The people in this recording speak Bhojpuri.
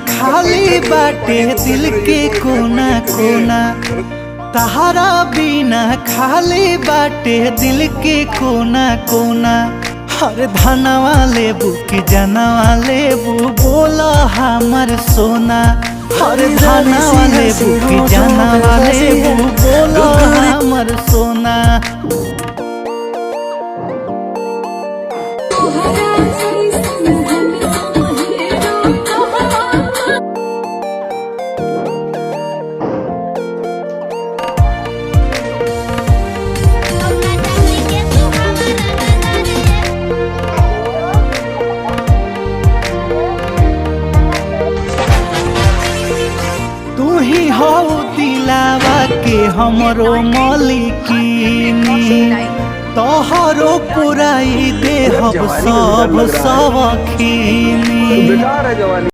खाली बाटे दिल के कोना कोना, तहारा बिना खाली बाटे दिल के कोना कोना। हर धनवा लेबू कि जनवा लेबू बोला हमर सोना, हर धनवा लेबू कि जनवा लेबू बोला हमर सोना। तू ही हो दिलावा के हमरो मलिकिनी, तोहरो पुराई देहब सब सबखीनी।